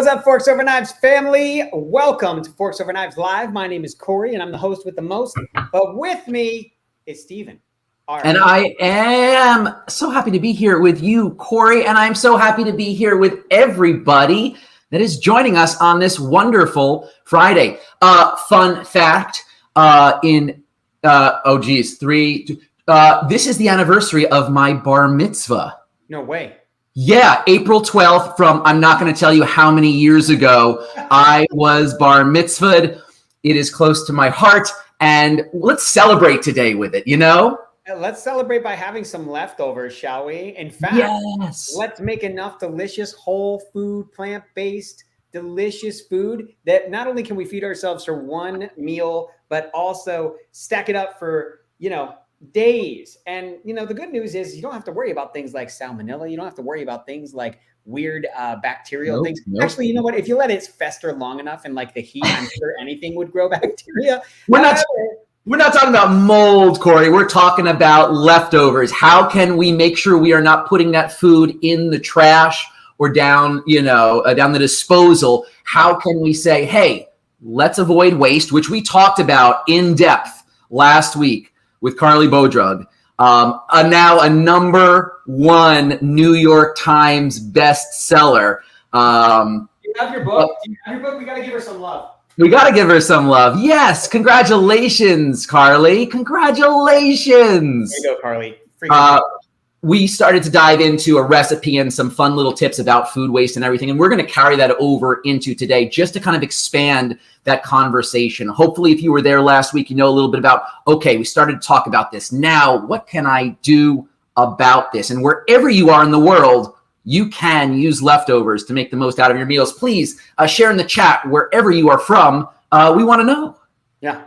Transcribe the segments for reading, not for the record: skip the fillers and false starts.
What's up, Forks Over Knives family? Welcome to Forks Over Knives Live. My name is Corey, and I'm the host with the most. But with me is Steven. And I am so happy to be here with you, Corey, and I'm so happy to be here with everybody that is joining us on this wonderful Friday. Fun fact, this is the anniversary of my bar mitzvah. No way. Yeah, April 12th from, I'm not going to tell you how many years ago I was bar mitzvahed. It is close to my heart, and let's celebrate today with it, you know? Let's celebrate by having some leftovers, shall we? In fact, yes. Let's make enough delicious, whole food, plant-based, delicious food that not only can we feed ourselves for one meal, but also stack it up for, days. And, the good news is you don't have to worry about things like salmonella. You don't have to worry about things like weird bacterial things. Nope. Actually, you know what? If you let it fester long enough in like the heat, I'm sure anything would grow bacteria. We're not talking about mold, Corey. We're talking about leftovers. How can we make sure we are not putting that food in the trash or down the disposal? How can we say, hey, let's avoid waste, which we talked about in depth last week with Carleigh Bodrug, now a #1 New York Times bestseller. You have your book? We got to give her some love. We got to give her some love. Yes. Congratulations, Carleigh. Congratulations. There you go, Carleigh. We started to dive into a recipe and some fun little tips about food waste and everything. And we're going to carry that over into today just to kind of expand that conversation. Hopefully, if you were there last week, you know a little bit about, okay, we started to talk about this. Now, what can I do about this? And wherever you are in the world, you can use leftovers to make the most out of your meals. Please share in the chat wherever you are from. We want to know. Yeah.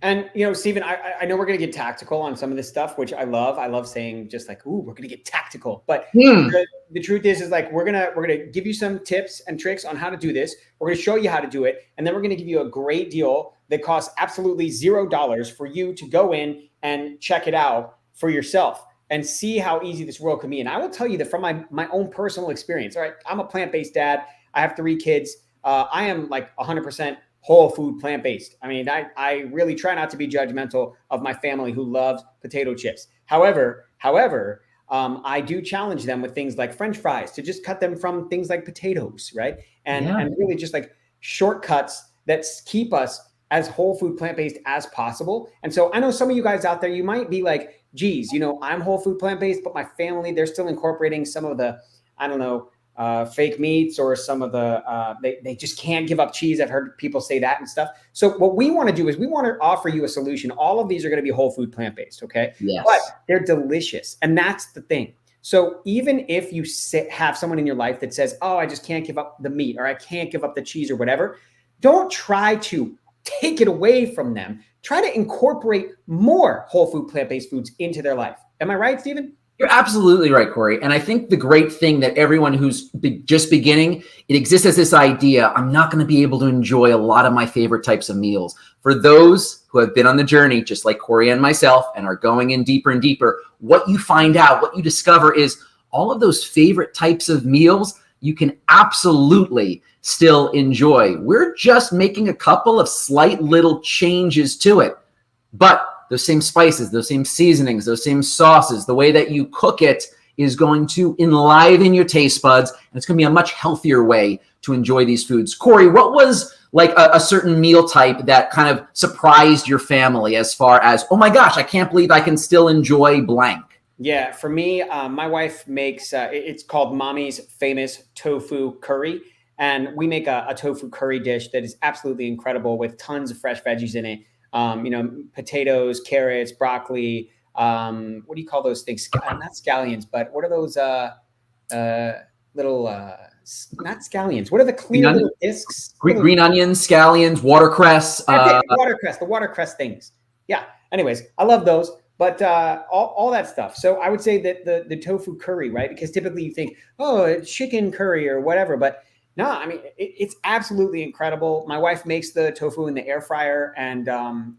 And, Steven, I know we're going to get tactical on some of this stuff, which I love. I love saying just like, ooh, we're going to get tactical. But the truth is like, we're going to give you some tips and tricks on how to do this. We're going to show you how to do it. And then we're going to give you a great deal that costs absolutely $0 for you to go in and check it out for yourself and see how easy this world can be. And I will tell you that from my own personal experience, all right, I'm a plant-based dad. I have 3 kids. I am like 100% whole food, plant-based. I mean, I really try not to be judgmental of my family who loves potato chips. However, I do challenge them with things like French fries to just cut them from things like potatoes, right? And really just like shortcuts that keep us as whole food, plant-based as possible. And so I know some of you guys out there, you might be like, geez, I'm whole food, plant-based, but my family, they're still incorporating some of the, fake meats or some of the, they just can't give up cheese. I've heard people say that and stuff. So what we want to do is we want to offer you a solution. All of these are going to be whole food, plant-based. Okay. Yes. But they're delicious. And that's the thing. So even if you have someone in your life that says, oh, I just can't give up the meat or I can't give up the cheese or whatever, don't try to take it away from them. Try to incorporate more whole food, plant-based foods into their life. Am I right, Steven? You're absolutely right, Corey. And I think the great thing that everyone who's just beginning, it exists as this idea, I'm not going to be able to enjoy a lot of my favorite types of meals. For those who have been on the journey, just like Corey and myself, and are going in deeper and deeper, what you find out, what you discover is all of those favorite types of meals you can absolutely still enjoy. We're just making a couple of slight little changes to it. But those same spices, those same seasonings, those same sauces, the way that you cook it is going to enliven your taste buds, and it's going to be a much healthier way to enjoy these foods. Corey, what was like a certain meal type that kind of surprised your family as far as, oh my gosh, I can't believe I can still enjoy blank? Yeah, for me, my wife makes, it's called Mommy's Famous Tofu Curry. And we make a tofu curry dish that is absolutely incredible with tons of fresh veggies in it. Potatoes, carrots, broccoli. What do you call those things? Not scallions, but what are those little, not scallions. What are the clear little discs? Green onions, scallions, watercress. The watercress things. Yeah. Anyways, I love those. But all that stuff. So I would say that the tofu curry, right? Because typically you think, oh, it's chicken curry or whatever. But no, I mean, it's absolutely incredible. My wife makes the tofu in the air fryer, and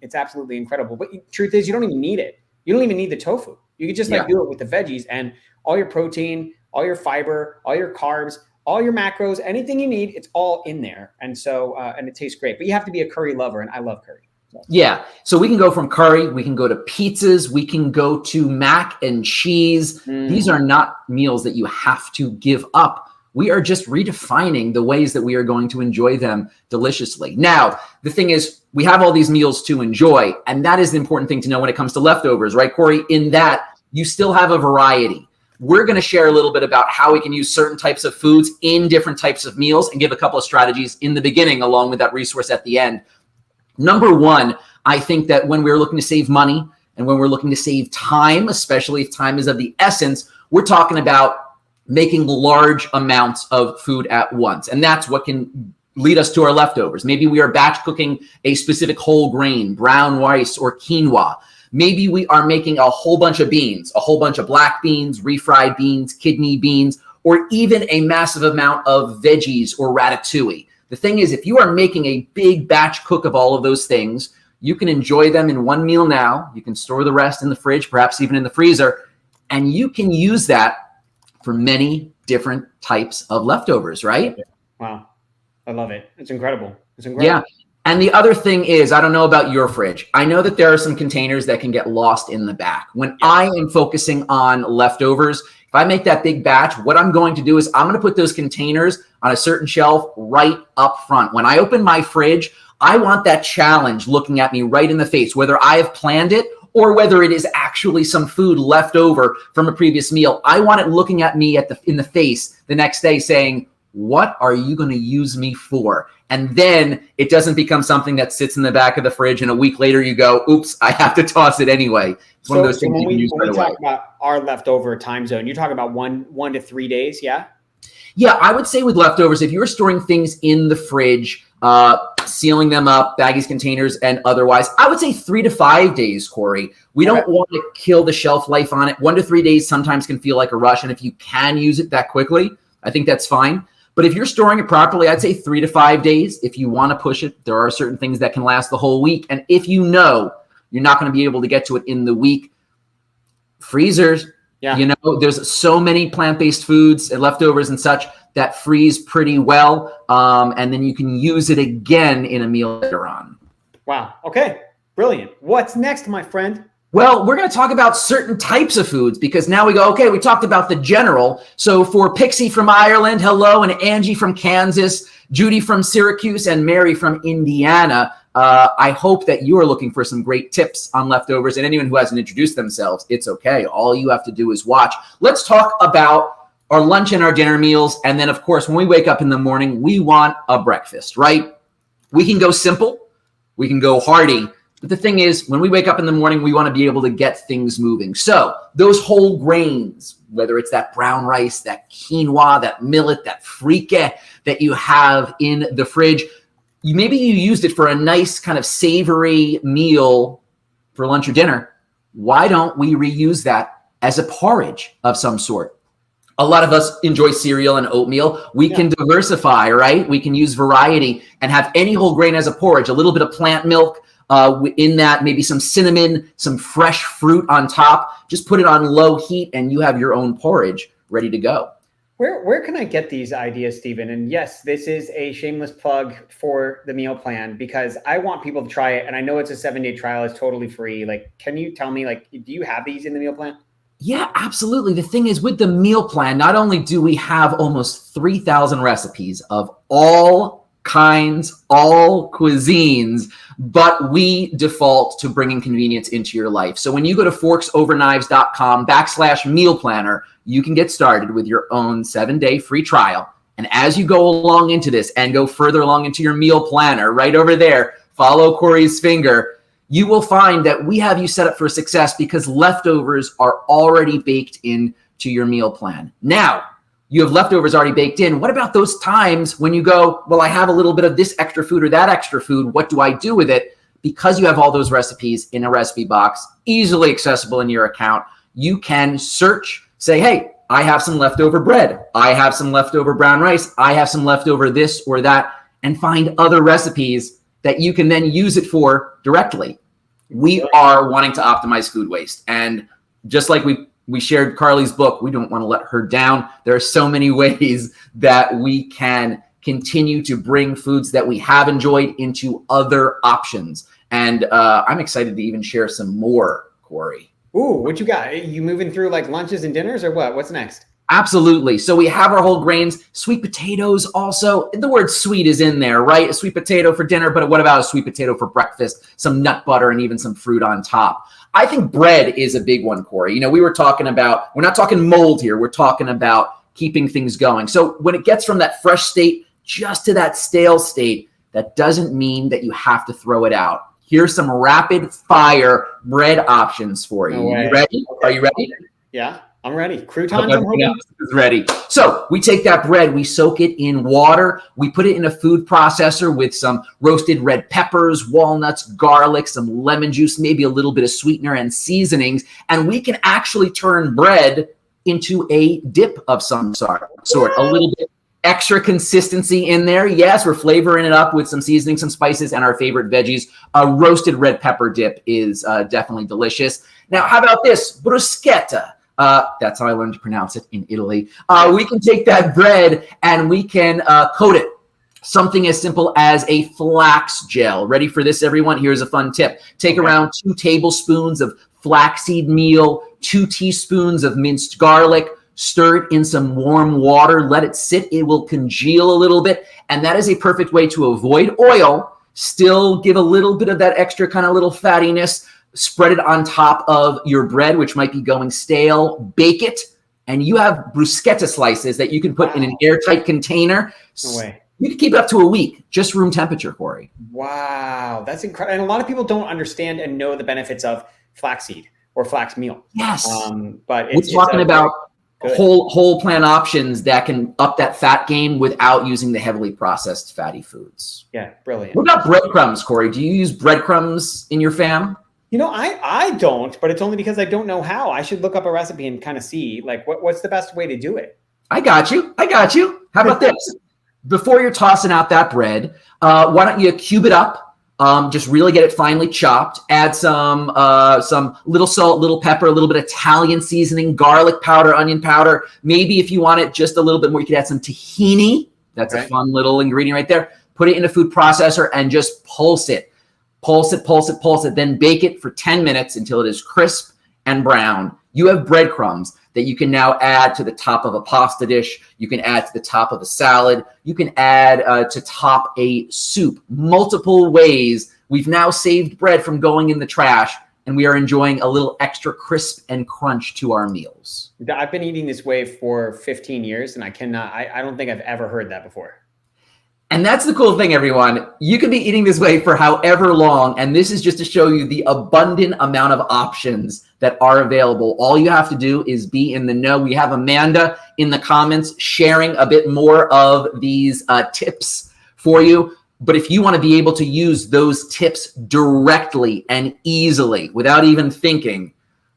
it's absolutely incredible. But truth is, you don't even need it. You don't even need the tofu. You can just do it with the veggies, and all your protein, all your fiber, all your carbs, all your macros, anything you need, it's all in there. And so, and it tastes great, but you have to be a curry lover. And I love curry. So. Yeah. So we can go from curry, we can go to pizzas, we can go to mac and cheese. These are not meals that you have to give up. We are just redefining the ways that we are going to enjoy them deliciously. Now, the thing is, we have all these meals to enjoy, and that is the important thing to know when it comes to leftovers, right, Corey? In that you still have a variety. We're going to share a little bit about how we can use certain types of foods in different types of meals and give a couple of strategies in the beginning along with that resource at the end. Number one, I think that when we're looking to save money and when we're looking to save time, especially if time is of the essence, we're talking about making large amounts of food at once. And that's what can lead us to our leftovers. Maybe we are batch cooking a specific whole grain, brown rice or quinoa. Maybe we are making a whole bunch of beans, a whole bunch of black beans, refried beans, kidney beans, or even a massive amount of veggies or ratatouille. The thing is, if you are making a big batch cook of all of those things, you can enjoy them in one meal now. You can store the rest in the fridge, perhaps even in the freezer, and you can use that for many different types of leftovers, right? Wow. I love it. It's incredible. It's incredible. Yeah. And the other thing is, I don't know about your fridge. I know that there are some containers that can get lost in the back. When I am focusing on leftovers, if I make that big batch, what I'm going to do is I'm going to put those containers on a certain shelf right up front. When I open my fridge, I want that challenge looking at me right in the face, whether I have planned it or whether it is actually some food left over from a previous meal. I want it looking at me in the face the next day saying, what are you going to use me for? And then it doesn't become something that sits in the back of the fridge and a week later you go, oops, I have to toss it anyway. It's one of those things you can use right away. When we talk about our leftover time zone, you're talking about one to 3 days, yeah? Yeah, I would say with leftovers, if you're storing things in the fridge, sealing them up, baggies, containers, and otherwise, I would say 3 to 5 days, Corey. We don't want to kill the shelf life on it. 1 to 3 days sometimes can feel like a rush. And if you can use it that quickly, I think that's fine. But if you're storing it properly, I'd say 3 to 5 days. If you want to push it, there are certain things that can last the whole week. And if you know you're not going to be able to get to it in the week, freezers, you know, there's so many plant-based foods and leftovers and such that freeze pretty well. And then you can use it again in a meal later on. Wow. Okay. Brilliant. What's next, my friend? Well, we're going to talk about certain types of foods because now we go, okay, we talked about the general. So for Pixie from Ireland, hello, and Angie from Kansas, Judy from Syracuse, and Mary from Indiana, I hope that you are looking for some great tips on leftovers. And anyone who hasn't introduced themselves, it's okay. All you have to do is watch. Let's talk about our lunch and our dinner meals. And then, of course, when we wake up in the morning, we want a breakfast, right? We can go simple. We can go hearty. But the thing is, when we wake up in the morning, we want to be able to get things moving. So those whole grains, whether it's that brown rice, that quinoa, that millet, that frike that you have in the fridge, maybe you used it for a nice kind of savory meal for lunch or dinner. Why don't we reuse that as a porridge of some sort? A lot of us enjoy cereal and oatmeal. We can diversify, right? We can use variety and have any whole grain as a porridge, a little bit of plant milk, in that, maybe some cinnamon, some fresh fruit on top. Just put it on low heat and you have your own porridge ready to go. Where can I get these ideas, Stephen? And yes, this is a shameless plug for the meal plan because I want people to try it. And I know it's a 7-day trial. It's totally free. Like, can you tell me, like, do you have these in the meal plan? Yeah, absolutely. The thing is with the meal plan, not only do we have almost 3,000 recipes of all kinds, all cuisines, but we default to bringing convenience into your life. So when you go to forksoverknives.com/meal planner, you can get started with your own 7-day free trial. And as you go along into this and go further along into your meal planner, right over there, follow Corey's finger, you will find that we have you set up for success because leftovers are already baked into your meal plan. Now, you have leftovers already baked in. What about those times when you go, well, I have a little bit of this extra food or that extra food. What do I do with it? Because you have all those recipes in a recipe box, easily accessible in your account, you can search, say, hey, I have some leftover bread. I have some leftover brown rice. I have some leftover this or that, and find other recipes that you can then use it for directly. We are wanting to optimize food waste. And just like we we shared Carleigh's book. We don't want to let her down. There are so many ways that we can continue to bring foods that we have enjoyed into other options. And I'm excited to even share some more, Corey. Ooh, what you got? Are you moving through like lunches and dinners or what? What's next? Absolutely. So we have our whole grains, sweet potatoes also. The word sweet is in there, right? A sweet potato for dinner, but what about a sweet potato for breakfast? Some nut butter and even some fruit on top. I think bread is a big one, Corey. You know, we were talking about, we're not talking mold here. We're talking about keeping things going. So when it gets from that fresh state just to that stale state, that doesn't mean that you have to throw it out. Here's some rapid fire bread options for you. No way. You ready? Are you ready? Yeah, I'm ready. Croutons, I'm hoping. Is ready. So we take that bread, we soak it in water, we put it in a food processor with some roasted red peppers, walnuts, garlic, some lemon juice, maybe a little bit of sweetener and seasonings, and we can actually turn bread into a dip of some sort. A little bit extra consistency in there. Yes, we're flavoring it up with some seasoning, some spices, and our favorite veggies. A roasted red pepper dip is definitely delicious. Now, how about this? Bruschetta. That's how I learned to pronounce it in Italy. We can take that bread and we can coat it. Something as simple as a flax gel. Ready for this, everyone? Here's a fun tip. Take around 2 tablespoons of flaxseed meal, 2 teaspoons of minced garlic, stir it in some warm water, let it sit. It will congeal a little bit. And that is a perfect way to avoid oil, still give a little bit of that extra kind of little fattiness, spread it on top of your bread, which might be going stale, bake it, and you have bruschetta slices that you can put in an airtight container. No way. You can keep it up to a week, just room temperature, Corey. Wow, that's incredible. And a lot of people don't understand and know the benefits of flaxseed or flax meal. Yes. But we're talking about whole plant options that can up that fat game without using the heavily processed fatty foods. Yeah, brilliant. What about breadcrumbs, Corey? Do you use breadcrumbs in your fam? You know, I don't, but it's only because I don't know how. I should look up a recipe and kind of see like what's the best way to do it. I got you. How about this? Before you're tossing out that bread, why don't you cube it up? Just really get it finely chopped. Add some little salt, little pepper, a little bit of Italian seasoning, garlic powder, onion powder. Maybe if you want it just a little bit more, you could add some tahini. That's a fun little ingredient right there. Put it in a food processor and just pulse it. Pulse it, then bake it for 10 minutes until it is crisp and brown. You have breadcrumbs that you can now add to the top of a pasta dish. You can add to the top of a salad. You can add to top a soup. Multiple ways. We've now saved bread from going in the trash, and we are enjoying a little extra crisp and crunch to our meals. I've been eating this way for 15 years, and I don't think I've ever heard that before. And that's the cool thing, everyone. You could be eating this way for however long, and this is just to show you the abundant amount of options that are available. All you have to do is be in the know. We have Amanda in the comments sharing a bit more of these tips for you. But if you want to be able to use those tips directly and easily without even thinking,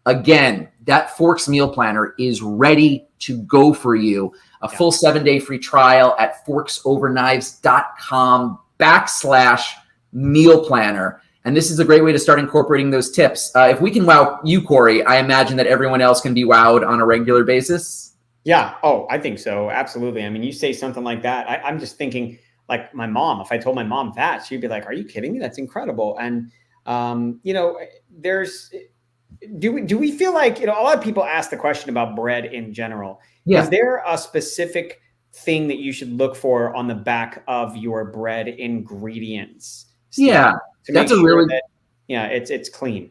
again, that Forks meal planner is ready to go for you. A full 7-day free trial at forksoverknives.com/meal planner. And this is a great way to start incorporating those tips. If we can wow you, Corey, I imagine that everyone else can be wowed on a regular basis. Yeah. Oh, I think so. Absolutely. I mean, you say something like that. I'm just thinking like my mom, if I told my mom that, she'd be like, are you kidding me? That's incredible. And, you know, do we feel like, you know, a lot of people ask the question about bread in general. Yeah. Is there a specific thing that you should look for on the back of your bread ingredients? Yeah, that's a really, it's clean.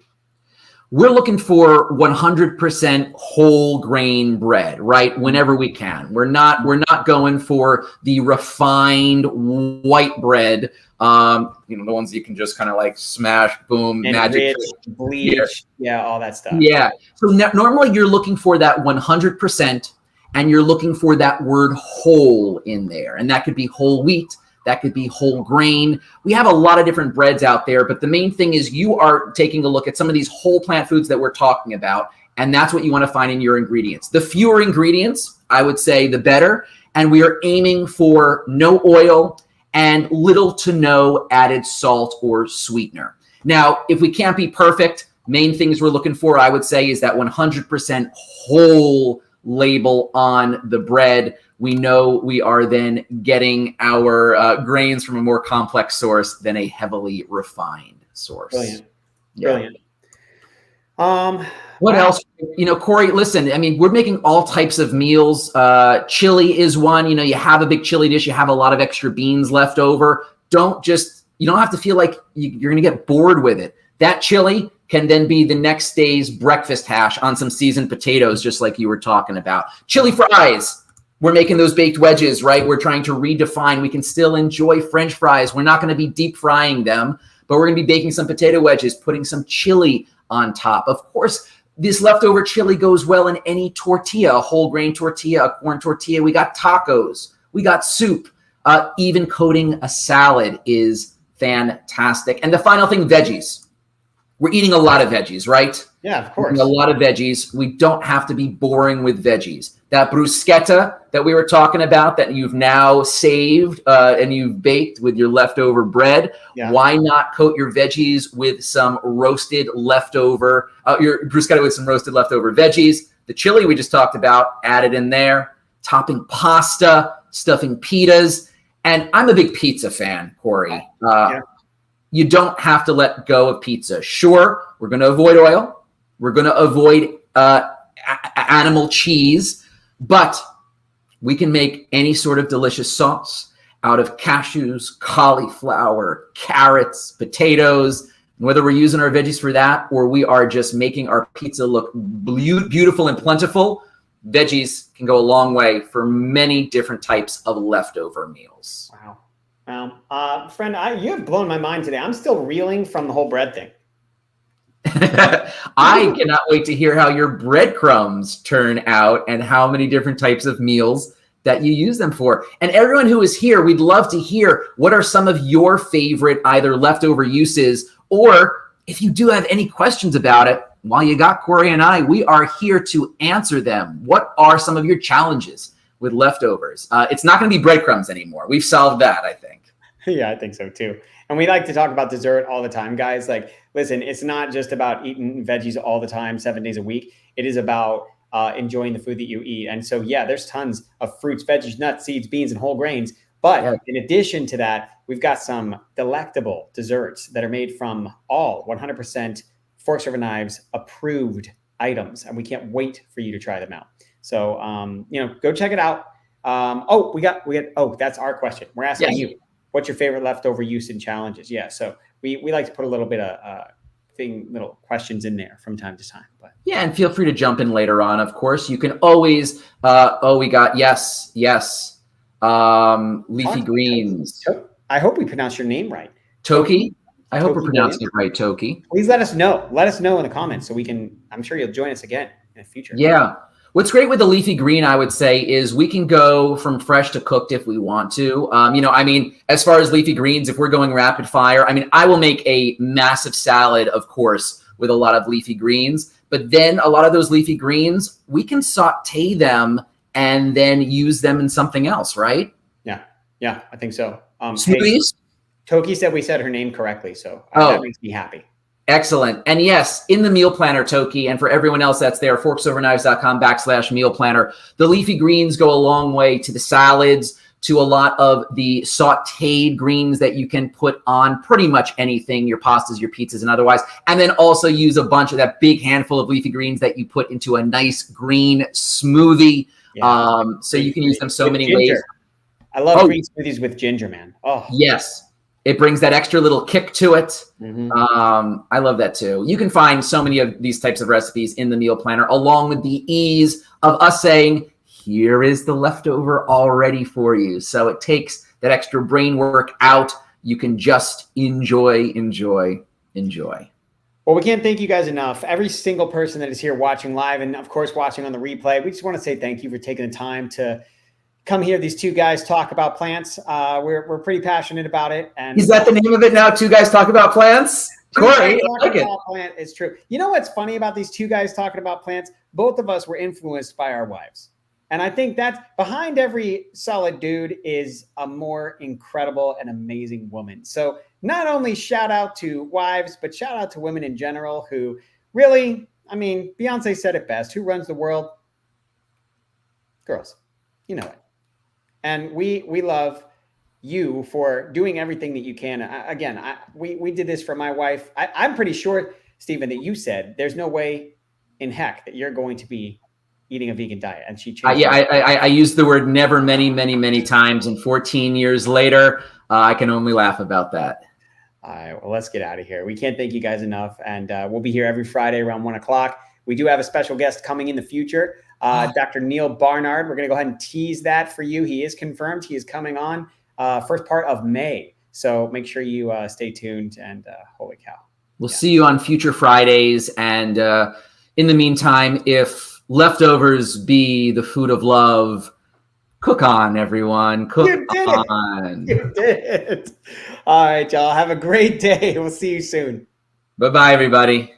We're looking for 100% whole grain bread, right? Whenever we can. We're not going for the refined white bread. The ones you can just kind of like smash, boom, and magic, bleach, all that stuff. Yeah. So normally you're looking for that 100%, and you're looking for that word whole in there, and that could be whole wheat. That could be whole grain. We have a lot of different breads out there, but the main thing is you are taking a look at some of these whole plant foods that we're talking about, and that's what you want to find in your ingredients. The fewer ingredients, I would say, the better, and we are aiming for no oil and little to no added salt or sweetener. Now, if we can't be perfect, Main things we're looking for, I would say, is that 100% whole label on the bread. We know we are then getting our grains from a more complex source than a heavily refined source. Brilliant. Yeah. Brilliant. What else? You know, Corey, listen, I mean, we're making all types of meals. Chili is one. You know, you have a big chili dish, you have a lot of extra beans left over. You don't have to feel like you're going to get bored with it. That chili can then be the next day's breakfast hash on some seasoned potatoes, just like you were talking about. Chili fries. We're making those baked wedges, right? We're trying to redefine. We can still enjoy French fries. We're not going to be deep frying them, but we're going to be baking some potato wedges, putting some chili on top. Of course, this leftover chili goes well in any tortilla, a whole grain tortilla, a corn tortilla. We got tacos. We got soup. Even coating a salad is fantastic. And the final thing, veggies. We're eating a lot of veggies, right? Yeah, of course. A lot of veggies. We don't have to be boring with veggies. That bruschetta that we were talking about that you've now saved and you've baked with your leftover bread, why not coat your veggies with some roasted leftover, your bruschetta with some roasted leftover veggies. The chili we just talked about, add it in there, topping pasta, stuffing pitas. And I'm a big pizza fan, Corey. You don't have to let go of pizza. Sure, we're going to avoid oil. We're going to avoid animal cheese, but we can make any sort of delicious sauce out of cashews, cauliflower, carrots, potatoes. Whether we're using our veggies for that or we are just making our pizza look beautiful and plentiful, veggies can go a long way for many different types of leftover meals. Wow. Friend, you have blown my mind today. I'm still reeling from the whole bread thing. I cannot wait to hear how your breadcrumbs turn out and how many different types of meals that you use them for. And everyone who is here, we'd love to hear what are some of your favorite either leftover uses, or if you do have any questions about it, while you got Corey and I, we are here to answer them. What are some of your challenges with leftovers? It's not going to be breadcrumbs anymore. We've solved that, I think. Yeah, I think so too. And we like to talk about dessert all the time, guys. Like, listen, it's not just about eating veggies all the time, 7 days a week. It is about enjoying the food that you eat. And so, yeah, there's tons of fruits, veggies, nuts, seeds, beans, and whole grains. But in addition to that, we've got some delectable desserts that are made from all 100% Forks Over Knives approved items. And we can't wait for you to try them out. So, go check it out. That's our question. We're asking you. What's your favorite leftover use and challenges? Yeah, so we like to put a little bit of little questions in there from time to time. But yeah, and feel free to jump in later on. Of course, you can always. Leafy greens. I hope we pronounced your name right. Toki. I hope we're pronouncing it right, Toki. Please let us know. Let us know in the comments so we can. I'm sure you'll join us again in the future. Yeah. What's great with the leafy green, I would say, is we can go from fresh to cooked if we want to. As far as leafy greens, if we're going rapid fire, I will make a massive salad, of course, with a lot of leafy greens. But then a lot of those leafy greens, we can saute them and then use them in something else, right? Yeah, I think so. Smoothies? Toki said we said her name correctly, so that makes me happy. Excellent. And yes, in the meal planner, Toki, and for everyone else that's there, forksoverknives.com/meal planner, the leafy greens go a long way to the salads, to a lot of the sauteed greens that you can put on pretty much anything, your pastas, your pizzas, and otherwise. And then also use a bunch of that big handful of leafy greens that you put into a nice green smoothie. Yeah. So you can use them so many ways. I love green smoothies with ginger, man. Oh, yes. It brings that extra little kick to it. Mm-hmm. I love that too. You can find so many of these types of recipes in the meal planner, along with the ease of us saying, here is the leftover already for you. So it takes that extra brain work out. You can just enjoy. Well, we can't thank you guys enough. Every single person that is here watching live and, of course, watching on the replay, we just want to say thank you for taking the time to come hear these two guys talk about plants. We're pretty passionate about it. And is that the name of it now? Two guys talk about plants? Corey, I like it. Plant is true. You know what's funny about these two guys talking about plants? Both of us were influenced by our wives. And I think that behind every solid dude is a more incredible and amazing woman. So not only shout out to wives, but shout out to women in general who Really, I mean, Beyonce said it best. Who runs the world? Girls. You know it. And we love you for doing everything that you can. We did this for my wife. I'm pretty sure, Stephen, that you said there's no way in heck that you're going to be eating a vegan diet. And she changed. I used the word never many times. And 14 years later, I can only laugh about that. All right, well, let's get out of here. We can't thank you guys enough. And we'll be here every Friday around 1 o'clock. We do have a special guest coming in the future, Dr. Neil Barnard. We're going to go ahead and tease that for you. He is confirmed. He is coming on first part of May. So make sure you stay tuned, and holy cow. We'll see you on future Fridays. And in the meantime, if leftovers be the food of love, cook on, everyone. Cook on. You did it. All right, y'all. Have a great day. We'll see you soon. Bye-bye, everybody.